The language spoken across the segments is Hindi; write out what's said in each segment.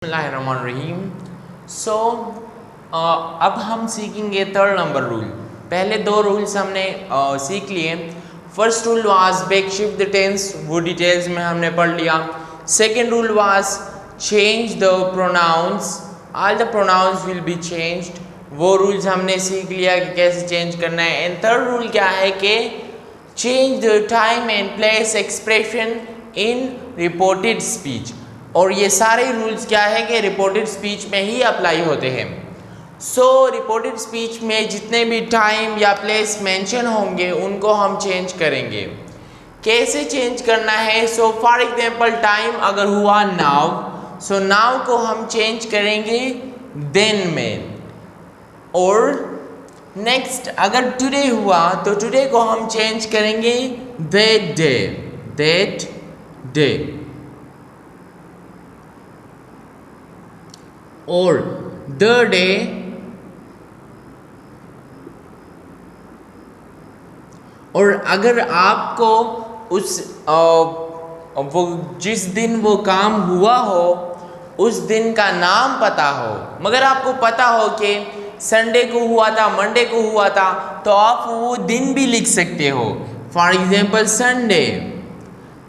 बिस्मिल्लाहिर्रहमानिर्रहीम। सो अब हम सीखेंगे थर्ड नंबर रूल। पहले दो रूल्स हमने सीख लिए। First rule was back shift the tense, वो डिटेल्स में हमने पढ़ लिया। Second rule was change the pronouns, all the pronouns will be changed, वो रूल्स हमने सीख लिया कि कैसे चेंज करना है। एंड थर्ड रूल क्या है कि change the time and place expression in reported speech, और ये सारे रूल्स क्या है कि रिपोर्टेड स्पीच में ही अप्लाई होते हैं। सो रिपोर्टेड स्पीच में जितने भी टाइम या प्लेस मेंशन होंगे उनको हम चेंज करेंगे। कैसे चेंज करना है? सो फॉर एग्जांपल टाइम अगर हुआ नाउ, सो नाउ को हम चेंज करेंगे देन में। और नेक्स्ट अगर टुडे हुआ तो टुडे को हम चेंज करेंगे दैट डे, दैट डे। और द डे और अगर आपको उस वो जिस दिन वो काम हुआ हो उस दिन का नाम पता हो, मगर आपको पता हो कि संडे को हुआ था, मंडे को हुआ था, तो आप वो दिन भी लिख सकते हो, for example Sunday.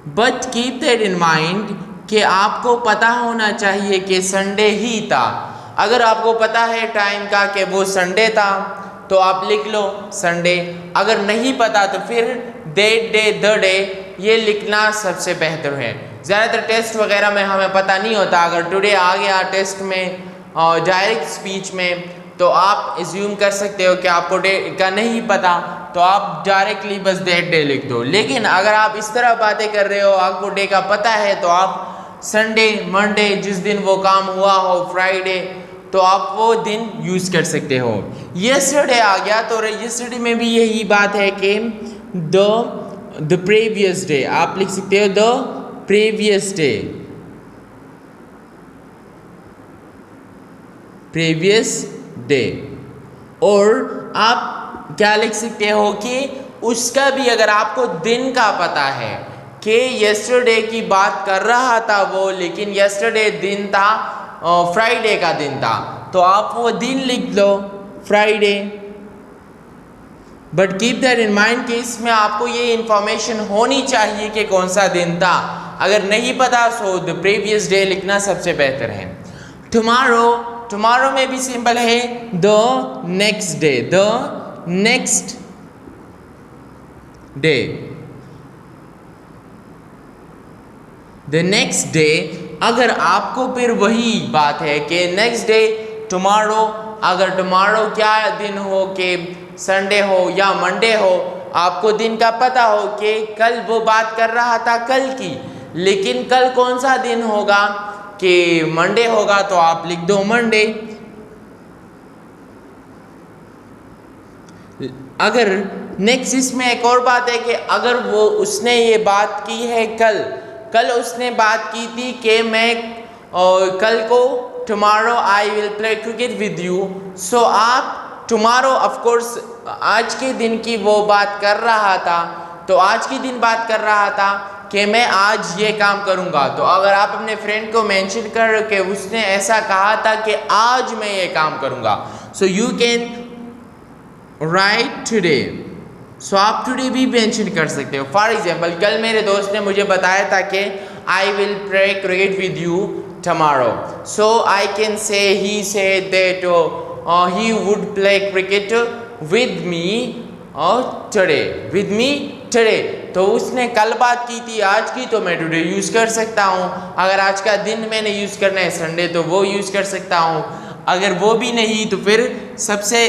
But keep that in mind कि आपको पता होना चाहिए कि संडे ही था। अगर आपको पता है टाइम का कि वो संडे था तो आप लिख लो संडे, अगर नहीं पता तो फिर दैट डे, द डे ये लिखना सबसे बेहतर है। ज़्यादातर टेस्ट वगैरह में हमें पता नहीं होता, अगर टुडे आ गया टेस्ट में डायरेक्ट स्पीच में तो आप एज्यूम कर सकते हो कि आपको डे का नहीं पता, तो आप डायरेक्टली बस दैट डे लिख दो। लेकिन अगर आप इस तरह बातें कर रहे हो, आपको डे का पता है, तो आप संडे, मंडे जिस दिन वो काम हुआ हो, फ्राइडे, तो आप वो दिन यूज़ कर सकते हो। यस्टरडे आ गया तो यस्टरडे में भी यही बात है कि द प्रीवियस डे आप लिख सकते हो the previous day, previous day. और आप क्या लिख सकते हो कि उसका भी अगर आपको दिन का पता है कि यस्टरडे की बात कर रहा था वो, लेकिन यस्टरडे दिन था फ्राइडे का दिन था, तो आप वो दिन लिख लो Friday. But keep that in mind कि इसमें आपको ये इंफॉर्मेशन होनी चाहिए कि कौन सा दिन था। अगर नहीं पता सो द प्रीवियस डे लिखना सबसे बेहतर है। टुमारो, टुमारो में भी सिंपल है the next day, the next day, the next day. अगर आपको फिर वही बात है कि नेक्स्ट डे टुमारो, अगर टुमारो क्या दिन हो कि संडे हो या मंडे हो, आपको दिन का पता हो कि कल वो बात कर रहा था कल की, लेकिन कल कौन सा दिन होगा कि मंडे होगा, तो आप लिख दो मंडे। अगर नेक्स्ट इसमें एक और बात है कि अगर वो उसने ये बात की है कल उसने बात की थी कि मैं कल को tomorrow I will play cricket with you, so आप टुमारो ऑफकोर्स आज के दिन की वो बात कर रहा था, तो आज के दिन बात कर रहा था कि मैं आज ये काम करूँगा। तो अगर आप अपने फ्रेंड को मेंशन कर के उसने ऐसा कहा था कि आज मैं ये काम करूँगा, so you can write today, so आप टुडे भी मेंशन कर सकते हो। फॉर एग्जाम्पल कल मेरे दोस्त ने मुझे बताया था कि आई will play cricket with you tomorrow, so I can say he said that he would play cricket with me today, with me today. तो उसने कल बात की थी आज की, तो मैं टुडे यूज़ कर सकता हूँ। अगर आज का दिन मैंने यूज़ करना है संडे, तो वो यूज़ कर सकता हूँ। अगर वो भी नहीं तो फिर सबसे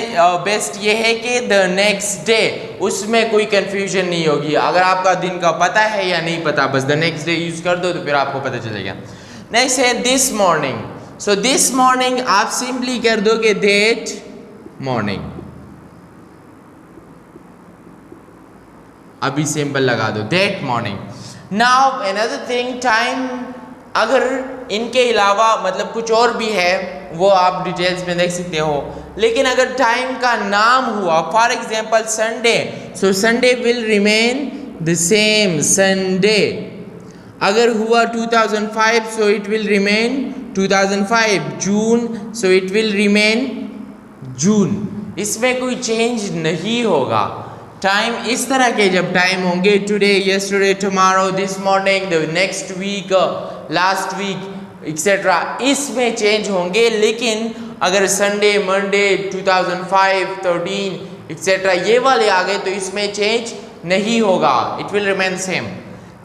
बेस्ट ये है कि द नेक्स्ट डे, उसमें कोई कंफ्यूजन नहीं होगी। अगर आपका दिन का पता है या नहीं पता, बस द नेक्स्ट डे यूज़ कर दो तो फिर आपको पता चलेगा। नेक्स्ट है this morning, so this morning आप सिंपली कर दोगे दैट मॉर्निंग, अभी सिंपल लगा दो that morning. Now another thing, time अगर इनके अलावा मतलब कुछ और भी है वो आप डिटेल्स में देख सकते हो, लेकिन अगर टाइम का नाम हुआ for example Sunday, so Sunday will remain the same Sunday. अगर हुआ 2005 so it will remain 2005 June, so it will remain June. इसमें कोई चेंज नहीं होगा। टाइम इस तरह के जब टाइम होंगे today, yesterday, tomorrow, this morning, the next week, last week etcetera, इसमें चेंज होंगे। लेकिन अगर संडे, मंडे, 2005, 13 एक्सेट्रा ये वाले आ गए तो इसमें चेंज नहीं होगा, it will remain same.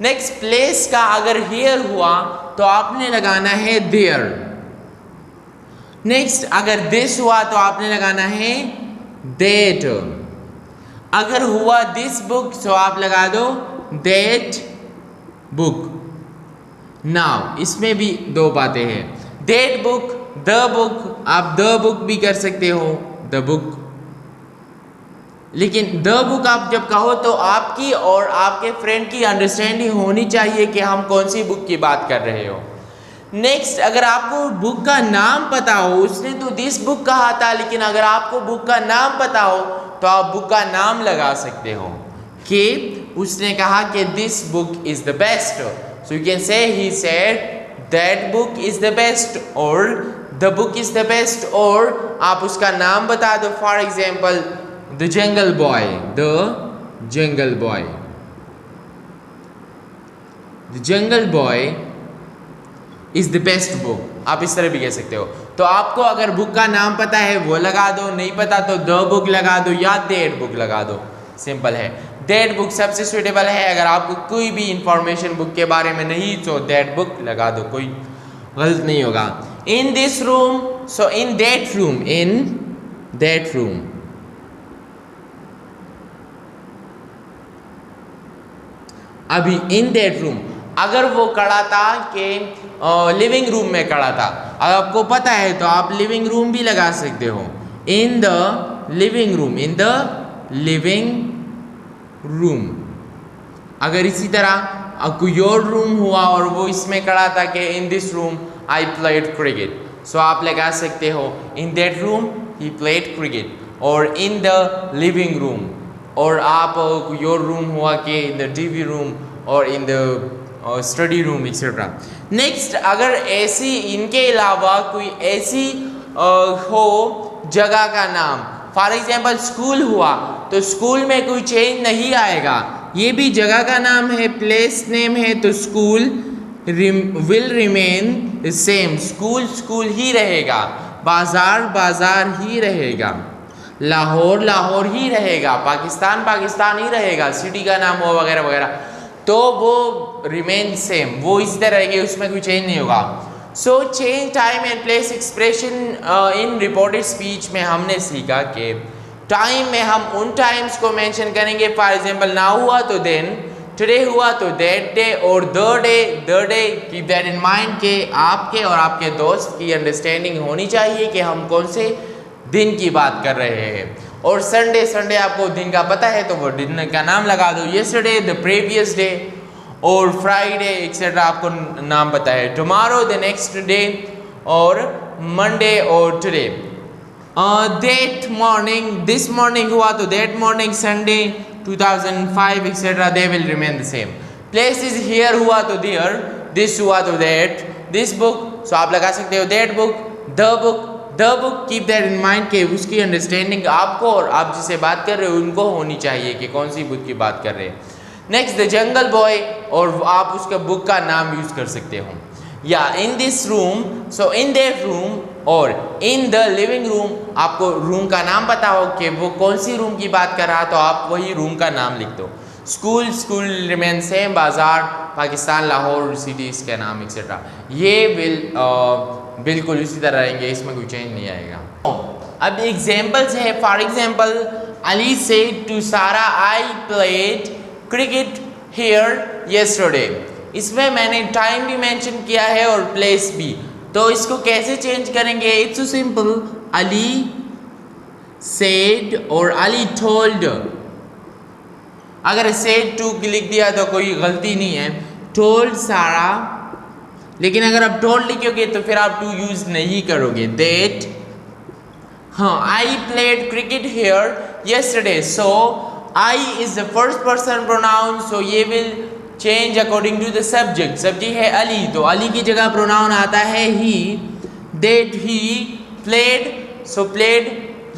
Next place का अगर हियर हुआ तो आपने लगाना है देयर। नेक्स्ट अगर दिस हुआ तो आपने लगाना है दैट। अगर हुआ दिस बुक तो आप लगा दो दैट बुक। नाउ इसमें भी दो बातें हैं, दैट बुक, द बुक, आप द बुक भी कर सकते हो, द बुक। लेकिन द बुक आप जब कहो तो आपकी और आपके फ्रेंड की अंडरस्टैंडिंग होनी चाहिए कि हम कौन सी बुक की बात कर रहे हो। नेक्स्ट अगर आपको बुक का नाम पता हो, उसने तो दिस बुक कहा था, लेकिन अगर आपको बुक का नाम पता हो तो आप बुक का नाम लगा सकते हो कि उसने कहा कि this book is the best, so you can say he said that book is the best और the book is the best, और आप उसका नाम बता दो। For example the jungle boy, the jungle boy, the jungle boy is the best book, आप इस तरह भी कह सकते हो। तो आपको अगर बुक का नाम पता है वो लगा दो, नहीं पता तो द बुक लगा दो या दैट बुक लगा दो, सिंपल है। दैट बुक सबसे सुटेबल है। अगर आपको कोई भी इंफॉर्मेशन बुक के बारे में नहीं तो दैट बुक लगा दो, कोई गलत नहीं होगा। इन this room, so in that room, in that room. अभी इन दैट रूम अगर वो खड़ा था कि लिविंग रूम में खड़ा था, अगर आपको पता है तो आप लिविंग रूम भी लगा सकते हो, in the living room, in the living room. अगर इसी तरह कोई और रूम हुआ और वो इसमें खड़ा था कि in this room I played cricket, so आप लगा सकते हो in that room he played cricket, और इन द लिविंग रूम। और आप कोई और रूम हुआ कि इन द टीवी रूम और in the study room etcetera. Next अगर ऐसी इनके अलावा कोई ऐसी हो जगह का नाम, फॉर एग्जाम्पल स्कूल हुआ तो स्कूल में कोई चेंज नहीं आएगा, ये भी जगह का नाम है, प्लेस नेम है, तो school will remain same, school school ही रहेगा, बाजार बाजार ही रहेगा, लाहौर लाहौर ही रहेगा, पाकिस्तान पाकिस्तान ही रहेगा, सिटी का नाम हो वगैरह वगैरह, तो वो रिमेन सेम, वो इसी तरह रहेंगे, उसमें कोई चेंज नहीं होगा। So change time and place expression in reported speech में हमने सीखा कि टाइम में हम उन टाइम्स को मेंशन करेंगे, फॉर एग्जांपल नाउ हुआ तो देन, टुडे हुआ तो दैट डे, और the day keep that in mind के आपके और आपके दोस्त की अंडरस्टैंडिंग होनी चाहिए कि हम कौन से दिन की बात कर रहे हैं। और संडे, संडे आपको दिन का पता है तो वो दिन का नाम लगा दो, यस्टरडे द प्रीवियस डे, और फ्राइडे एक्सेट्रा आपको नाम पता है, टुमारो द नेक्स्ट डे, और मंडे और today. That morning, this morning हुआ तो that morning, Sunday 2005 etcetera, they will remain the same. Place is here हुआ तो देयर, दिस हुआ तो दैट, दिस बुक, सो आप लगा सकते हो that book, the book, the book keep that in mind के उसकी अंडरस्टैंडिंग आपको और आप जिसे बात कर रहे हो उनको होनी चाहिए कि कौन सी बुक की बात कर रहे हैं। नेक्स्ट द जंगल बॉय, और आप उसका बुक का नाम यूज कर सकते हो, या इन this room, so in that room, और इन द लिविंग रूम आपको रूम का नाम पता हो कि वो कौन सी रूम की बात कर रहा तो आप वही रूम का नाम लिख दो। स्कूल स्कूल रिमेन सेम, बाजार पाकिस्तान लाहौर सिटीज़ के नाम एक्सेट्रा, ये बिल्कुल इसी तरह रहेंगे, इसमें कोई चेंज नहीं आएगा। अब एग्जाम्पल्स है, for example Ali said to Sara I played cricket here yesterday, इसमें मैंने टाइम भी मेंशन किया है और प्लेस भी, तो इसको कैसे चेंज करेंगे? It's so simple, Ali said और अली टोल्ड, अगर सेड टू लिख दिया तो कोई गलती नहीं है, टोल्ड सारा, लेकिन अगर आप टोल्ड लिखोगे तो फिर आप टू यूज नहीं करोगे, दैट, हाँ, I played cricket here yesterday, so I is the first person pronoun, so ये will change according to the subject. Subject है अली, तो अली की जगह प्रोनाउन आता है he. That he played, so played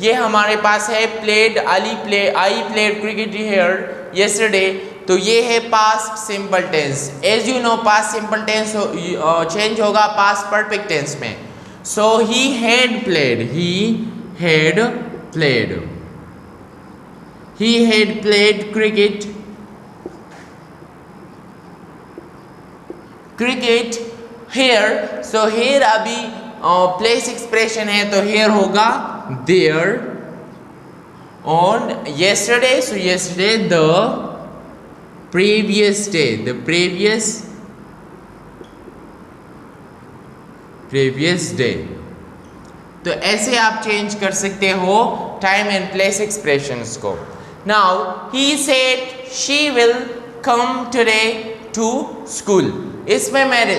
ये हमारे पास है played, Ali play, I played cricket here yesterday, तो ये है past simple tense. As you know past simple tense change होगा पास्ट परफेक्ट टेंस में। सो he had played, he had played, he had played cricket here, so here अभी प्लेस एक्सप्रेशन है तो here होगा there, on yesterday, so yesterday the previous day, the previous day। तो ऐसे आप चेंज कर सकते हो टाइम एंड प्लेस एक्सप्रेशंस को। Now he said she will come today to school, इसमें मेरे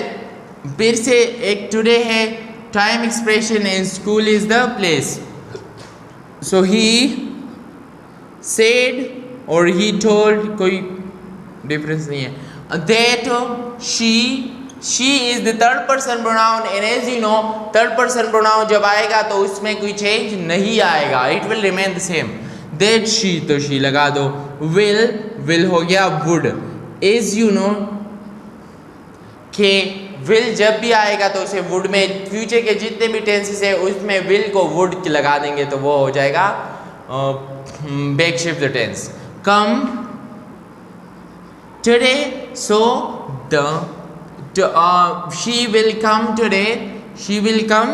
फिर से एक टुडे है time expression and school is the place. So he said और ही टोल्ड, कोई डिफरेंस नहीं है। That she is the third person pronoun and as you know third person pronoun जब आएगा तो उसमें कोई change नहीं आएगा, it will remain the same। that she, तो she लगा दो। will हो गया would, as you know के will जब भी आएगा तो उसे would में, फ्यूचर के जितने भी टेंसेस है उसमें will को would लगा देंगे तो वो हो जाएगा back shift the tense। come today, so the she will come today, she will come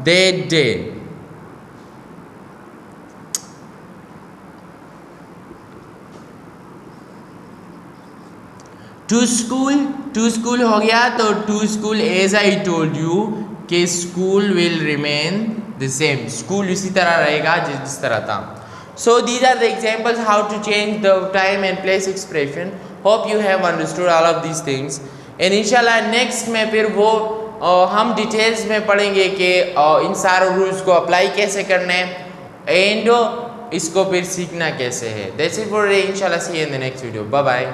that day। to school हो गया तो to school as I told you कि school will remain the same, school इसी तरह रहेगा जिस तरह था। so these are the examples how to change the time and place expression। hope you have understood all of these things and इंशाल्लाह नेक्स्ट में फिर वो हम डिटेल्स में पढ़ेंगे कि इन सारे रूल्स को अप्लाई कैसे करना है एंड इसको फिर सीखना कैसे है। दैट्स इट फॉर टुडे, इंशाल्लाह see you in the next video, bye bye.